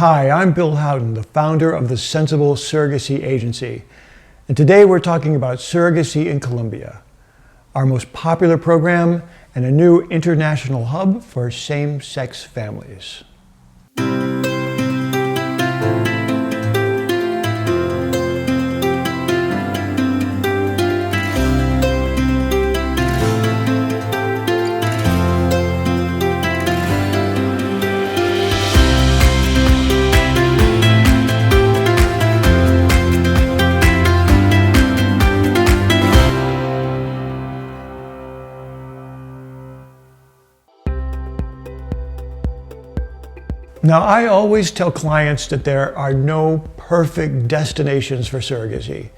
Hi, I'm Bill Houghton, the founder of the Sensible Surrogacy Agency. And today we're talking about surrogacy in Colombia, our most popular program and a new international hub for same-sex families. Now, I always tell clients that there are no perfect destinations for surrogacy.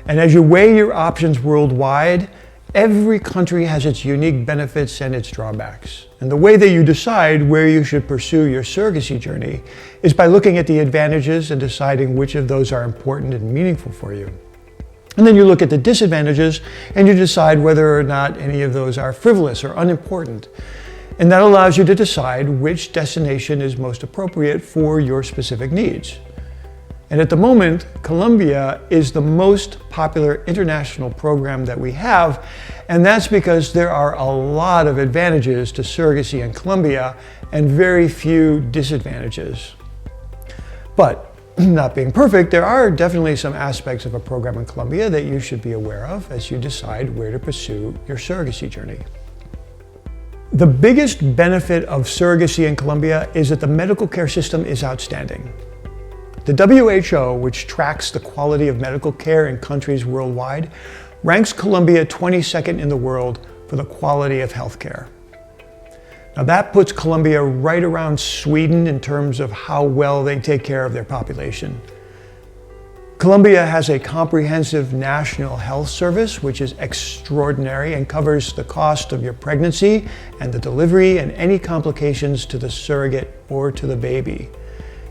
And as you weigh your options worldwide, every country has its unique benefits and its drawbacks. And the way that you decide where you should pursue your surrogacy journey is by looking at the advantages and deciding which of those are important and meaningful for you. And then you look at the disadvantages and you decide whether or not any of those are frivolous or unimportant. And that allows you to decide which destination is most appropriate for your specific needs. And at the moment, Colombia is the most popular international program that we have, and that's because there are a lot of advantages to surrogacy in Colombia and very few disadvantages. But not being perfect, there are definitely some aspects of a program in Colombia that you should be aware of as you decide where to pursue your surrogacy journey. The biggest benefit of surrogacy in Colombia is that the medical care system is outstanding. The WHO, which tracks the quality of medical care in countries worldwide, ranks Colombia 22nd in the world for the quality of healthcare. Now that puts Colombia right around Sweden in terms of how well they take care of their population. Colombia has a comprehensive national health service, which is extraordinary and covers the cost of your pregnancy and the delivery and any complications to the surrogate or to the baby.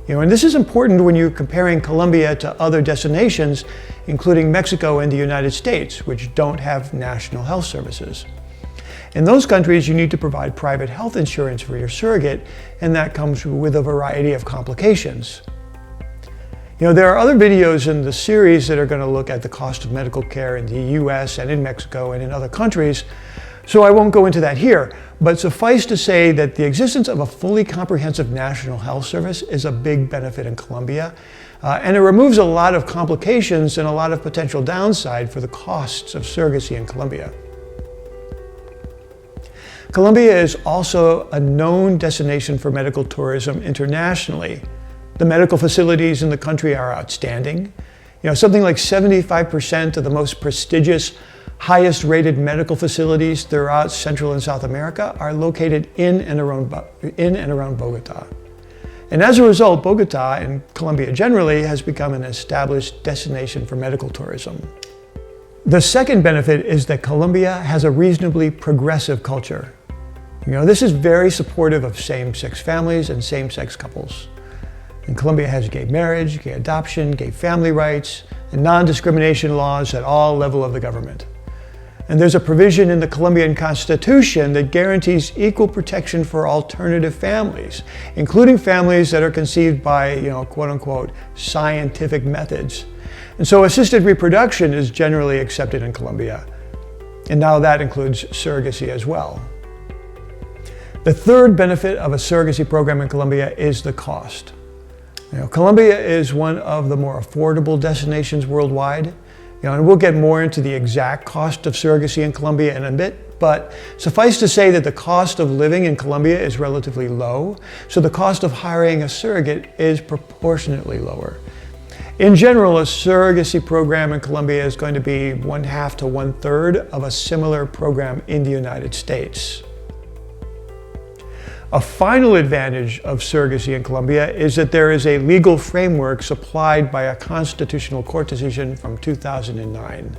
And this is important when you're comparing Colombia to other destinations, including Mexico and the United States, which don't have national health services. In those countries, you need to provide private health insurance for your surrogate, and that comes with a variety of complications. There are other videos in the series that are going to look at the cost of medical care in the US and in Mexico and in other countries, so I won't go into that here. But suffice to say that the existence of a fully comprehensive national health service is a big benefit in Colombia, and it removes a lot of complications and a lot of potential downside for the costs of surrogacy in Colombia. Colombia is also a known destination for medical tourism internationally. The medical facilities in the country are outstanding. Something like 75% of the most prestigious, highest rated medical facilities throughout Central and South America are located in and around Bogota. And as a result, Bogota and Colombia generally has become an established destination for medical tourism. The second benefit is that Colombia has a reasonably progressive culture. This is very supportive of same-sex families and same-sex couples. And Colombia has gay marriage, gay adoption, gay family rights, and non-discrimination laws at all levels of the government. And there's a provision in the Colombian Constitution that guarantees equal protection for alternative families, including families that are conceived by, quote-unquote, scientific methods. And so assisted reproduction is generally accepted in Colombia. And now that includes surrogacy as well. The third benefit of a surrogacy program in Colombia is the cost. Colombia is one of the more affordable destinations worldwide. And we'll get more into the exact cost of surrogacy in Colombia in a bit, but suffice to say that the cost of living in Colombia is relatively low, so the cost of hiring a surrogate is proportionately lower. In general, a surrogacy program in Colombia is going to be 1/2 to 1/3 of a similar program in the United States. A final advantage of surrogacy in Colombia is that there is a legal framework supplied by a constitutional court decision from 2009.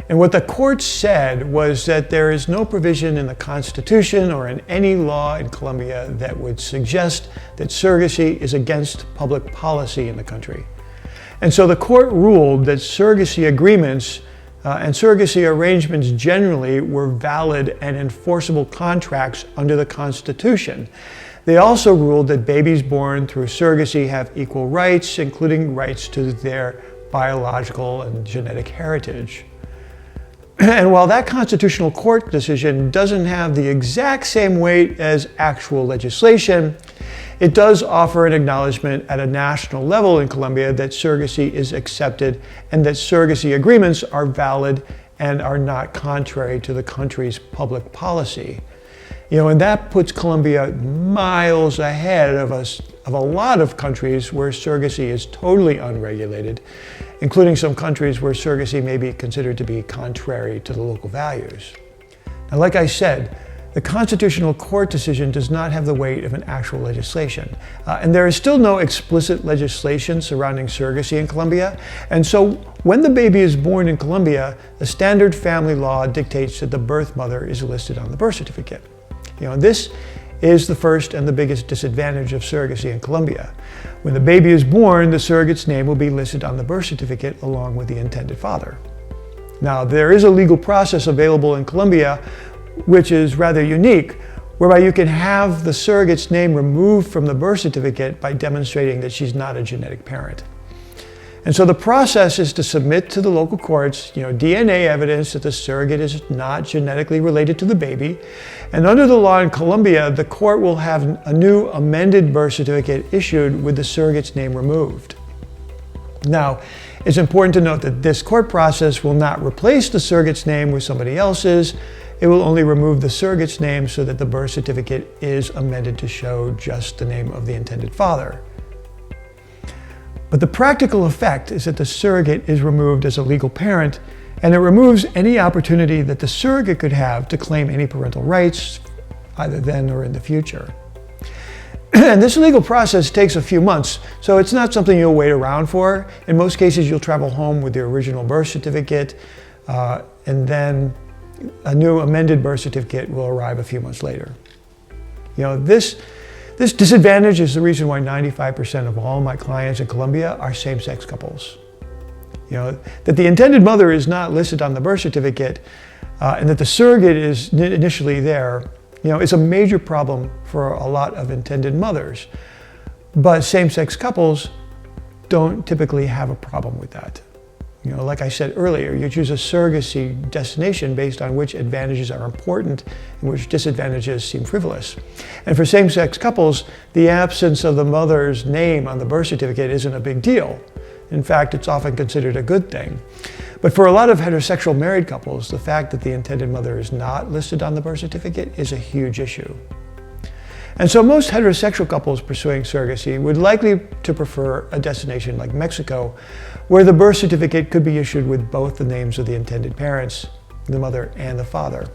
And what the court said was that there is no provision in the Constitution or in any law in Colombia that would suggest that surrogacy is against public policy in the country. And so the court ruled that surrogacy agreements and surrogacy arrangements generally were valid and enforceable contracts under the Constitution. They also ruled that babies born through surrogacy have equal rights, including rights to their biological and genetic heritage. And while that constitutional court decision doesn't have the exact same weight as actual legislation, it does offer an acknowledgement at a national level in Colombia that surrogacy is accepted and that surrogacy agreements are valid and are not contrary to the country's public policy. And that puts Colombia miles ahead of a lot of countries where surrogacy is totally unregulated, including some countries where surrogacy may be considered to be contrary to the local values. Now, like I said, the Constitutional Court decision does not have the weight of an actual legislation. And there is still no explicit legislation surrounding surrogacy in Colombia. And so when the baby is born in Colombia, the standard family law dictates that the birth mother is listed on the birth certificate. This is the first and the biggest disadvantage of surrogacy in Colombia. When the baby is born, the surrogate's name will be listed on the birth certificate along with the intended father. Now, there is a legal process available in Colombia which is rather unique, whereby you can have the surrogate's name removed from the birth certificate by demonstrating that she's not a genetic parent. And so the process is to submit to the local courts, DNA evidence that the surrogate is not genetically related to the baby. And under the law in Colombia, the court will have a new amended birth certificate issued with the surrogate's name removed. Now, it's important to note that this court process will not replace the surrogate's name with somebody else's. It will only remove the surrogate's name so that the birth certificate is amended to show just the name of the intended father. But the practical effect is that the surrogate is removed as a legal parent, and it removes any opportunity that the surrogate could have to claim any parental rights, either then or in the future. And this legal process takes a few months, so it's not something you'll wait around for. In most cases, you'll travel home with the original birth certificate, and then a new amended birth certificate will arrive a few months later. This disadvantage is the reason why 95% of all my clients in Colombia are same-sex couples. That the intended mother is not listed on the birth certificate and that the surrogate is initially there, is a major problem for a lot of intended mothers. But same-sex couples don't typically have a problem with that. Like I said earlier, you choose a surrogacy destination based on which advantages are important and which disadvantages seem frivolous. And for same-sex couples, the absence of the mother's name on the birth certificate isn't a big deal. In fact, it's often considered a good thing. But for a lot of heterosexual married couples, the fact that the intended mother is not listed on the birth certificate is a huge issue. And so most heterosexual couples pursuing surrogacy would likely to prefer a destination like Mexico, where the birth certificate could be issued with both the names of the intended parents, the mother and the father.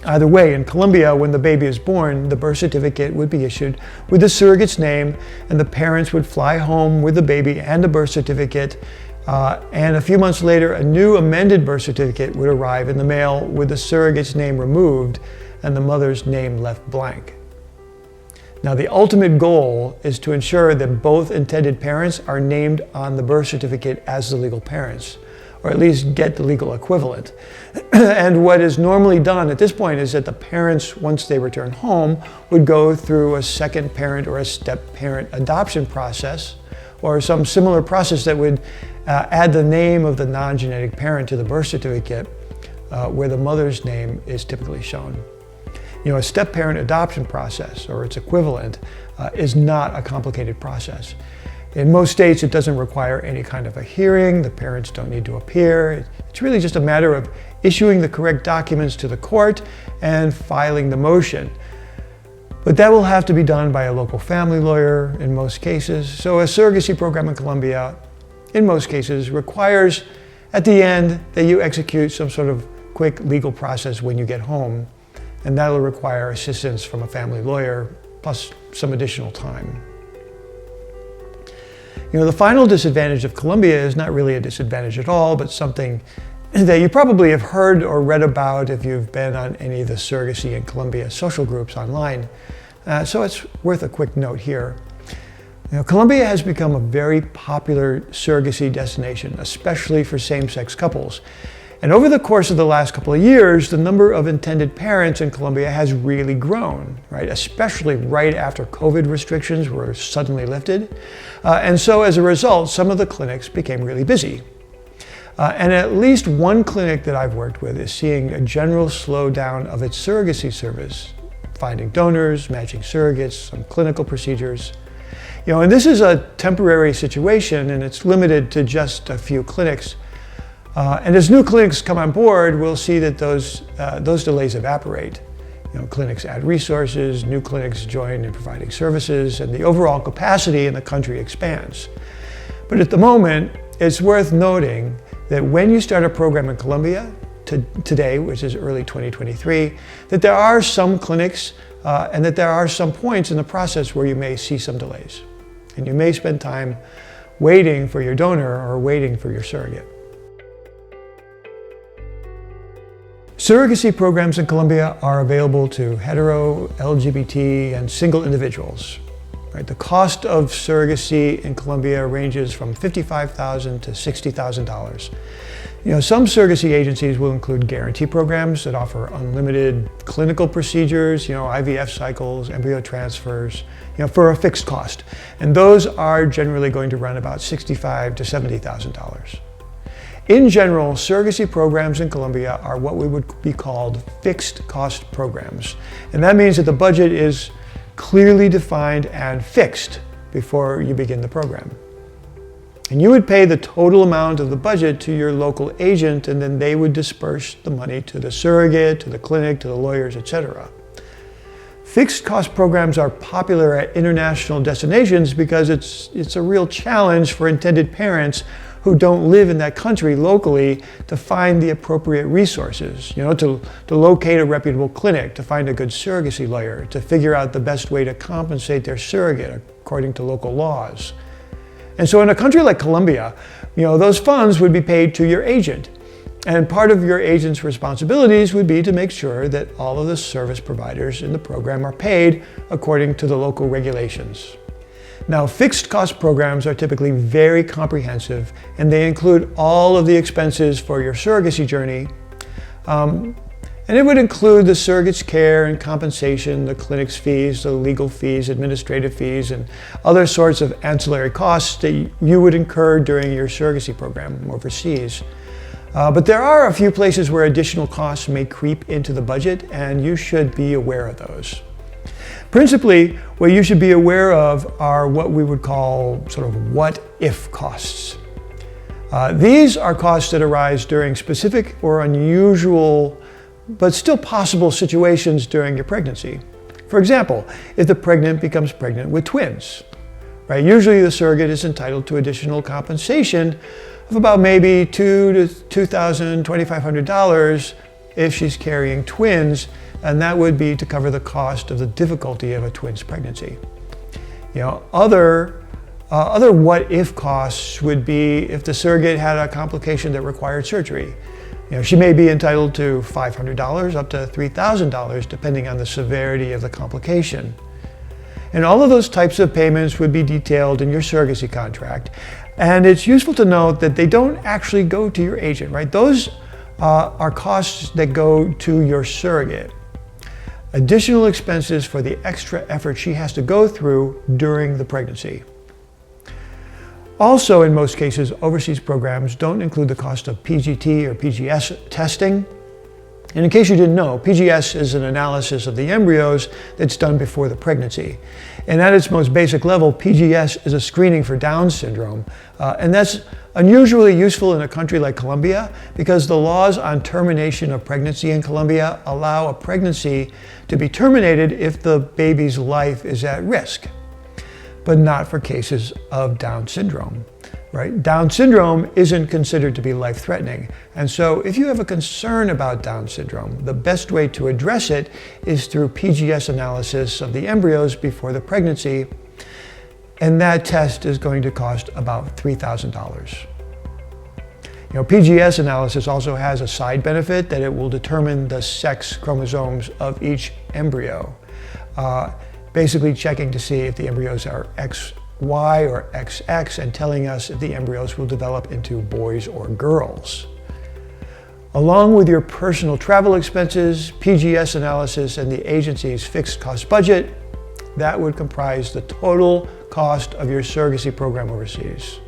Either way, in Colombia, when the baby is born, the birth certificate would be issued with the surrogate's name, and the parents would fly home with the baby and the birth certificate. And a few months later, a new amended birth certificate would arrive in the mail with the surrogate's name removed and the mother's name left blank. Now, the ultimate goal is to ensure that both intended parents are named on the birth certificate as the legal parents, or at least get the legal equivalent. And what is normally done at this point is that the parents, once they return home, would go through a second parent or a step-parent adoption process, or some similar process that would add the name of the non-genetic parent to the birth certificate, where the mother's name is typically shown. A step-parent adoption process, or its equivalent, is not a complicated process. In most states, it doesn't require any kind of a hearing. The parents don't need to appear. It's really just a matter of issuing the correct documents to the court and filing the motion. But that will have to be done by a local family lawyer in most cases. So a surrogacy program in Colombia, in most cases, requires at the end that you execute some sort of quick legal process when you get home. And that'll require assistance from a family lawyer, plus some additional time. The final disadvantage of Colombia is not really a disadvantage at all, but something that you probably have heard or read about if you've been on any of the Surrogacy in Colombia social groups online. So it's worth a quick note here. Colombia has become a very popular surrogacy destination, especially for same-sex couples. And over the course of the last couple of years, the number of intended parents in Colombia has really grown, right? Especially right after COVID restrictions were suddenly lifted. And so as a result, some of the clinics became really busy. And at least one clinic that I've worked with is seeing a general slowdown of its surrogacy service, finding donors, matching surrogates, some clinical procedures. And this is a temporary situation, and it's limited to just a few clinics. And as new clinics come on board, we'll see that those delays evaporate. Clinics add resources, new clinics join in providing services, and the overall capacity in the country expands. But at the moment, it's worth noting that when you start a program in Colombia, today, which is early 2023, that there are some clinics and that there are some points in the process where you may see some delays. And you may spend time waiting for your donor or waiting for your surrogate. Surrogacy programs in Colombia are available to hetero, LGBT, and single individuals. Right? The cost of surrogacy in Colombia ranges from $55,000 to $60,000. Some surrogacy agencies will include guarantee programs that offer unlimited clinical procedures, IVF cycles, embryo transfers, for a fixed cost. And those are generally going to run about $65,000 to $70,000. In general, surrogacy programs in Colombia are what we would be called fixed cost programs. And that means that the budget is clearly defined and fixed before you begin the program. And you would pay the total amount of the budget to your local agent, and then they would disperse the money to the surrogate, to the clinic, to the lawyers, etc. Fixed cost programs are popular at international destinations because it's a real challenge for intended parents who don't live in that country locally to find the appropriate resources, to locate a reputable clinic, to find a good surrogacy lawyer, to figure out the best way to compensate their surrogate according to local laws. And so in a country like Colombia, those funds would be paid to your agent. And part of your agent's responsibilities would be to make sure that all of the service providers in the program are paid according to the local regulations. Now, fixed cost programs are typically very comprehensive, and they include all of the expenses for your surrogacy journey. And it would include the surrogate's care and compensation, the clinic's fees, the legal fees, administrative fees, and other sorts of ancillary costs that you would incur during your surrogacy program overseas. But there are a few places where additional costs may creep into the budget, and you should be aware of those. Principally, what you should be aware of are what we would call sort of what-if costs. These are costs that arise during specific or unusual, but still possible situations during your pregnancy. For example, if the pregnant becomes pregnant with twins, right? Usually the surrogate is entitled to additional compensation of about maybe $2,000 to $2,000, $2,500 if she's carrying twins, and that would be to cover the cost of the difficulty of a twins pregnancy. Other what-if costs would be if the surrogate had a complication that required surgery. She may be entitled to $500 up to $3,000 depending on the severity of the complication. And all of those types of payments would be detailed in your surrogacy contract. And it's useful to note that they don't actually go to your agent, right? Those are costs that go to your surrogate. Additional expenses for the extra effort she has to go through during the pregnancy. Also, in most cases, overseas programs don't include the cost of PGT or PGS testing. And in case you didn't know, PGS is an analysis of the embryos that's done before the pregnancy. And at its most basic level, PGS is a screening for Down syndrome. And that's unusually useful in a country like Colombia because the laws on termination of pregnancy in Colombia allow a pregnancy to be terminated if the baby's life is at risk, but not for cases of Down syndrome. Right? Down syndrome isn't considered to be life-threatening. And so if you have a concern about Down syndrome, the best way to address it is through PGS analysis of the embryos before the pregnancy. And that test is going to cost about $3,000. PGS analysis also has a side benefit that it will determine the sex chromosomes of each embryo, basically checking to see if the embryos are XY or XX and telling us if the embryos will develop into boys or girls. Along with your personal travel expenses, PGS analysis, and the agency's fixed cost budget, that would comprise the total cost of your surrogacy program overseas.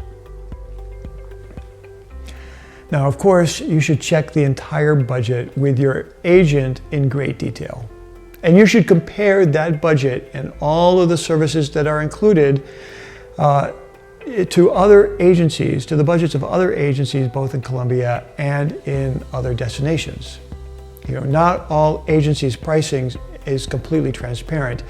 Now, of course, you should check the entire budget with your agent in great detail. And you should compare that budget and all of the services that are included to other agencies, to the budgets of other agencies, both in Colombia and in other destinations. Not all agencies' pricing is completely transparent.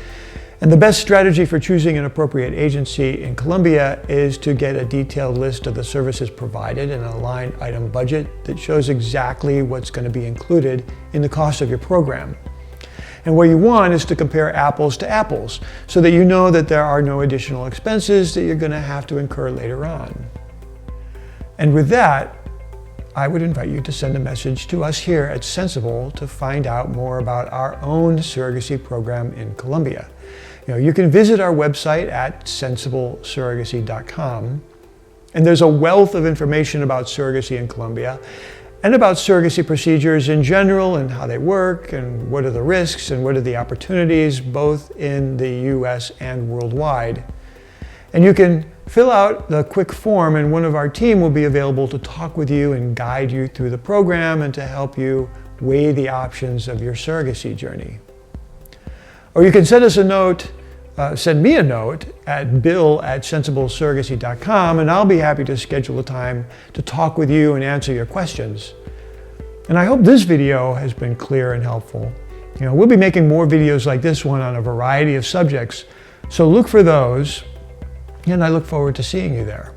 And the best strategy for choosing an appropriate agency in Colombia is to get a detailed list of the services provided and a line item budget that shows exactly what's going to be included in the cost of your program. And what you want is to compare apples to apples so that you know that there are no additional expenses that you're going to have to incur later on. And with that, I would invite you to send a message to us here at Sensible to find out more about our own surrogacy program in Colombia. You can visit our website at sensiblesurrogacy.com, and there's a wealth of information about surrogacy in Colombia and about surrogacy procedures in general and how they work and what are the risks and what are the opportunities both in the US and worldwide. And you can fill out the quick form and one of our team will be available to talk with you and guide you through the program and to help you weigh the options of your surrogacy journey. Or you can send us a note, send me a note at bill@sensiblesurrogacy.com, and I'll be happy to schedule a time to talk with you and answer your questions. And I hope this video has been clear and helpful. We'll be making more videos like this one on a variety of subjects, so look for those, and I look forward to seeing you there.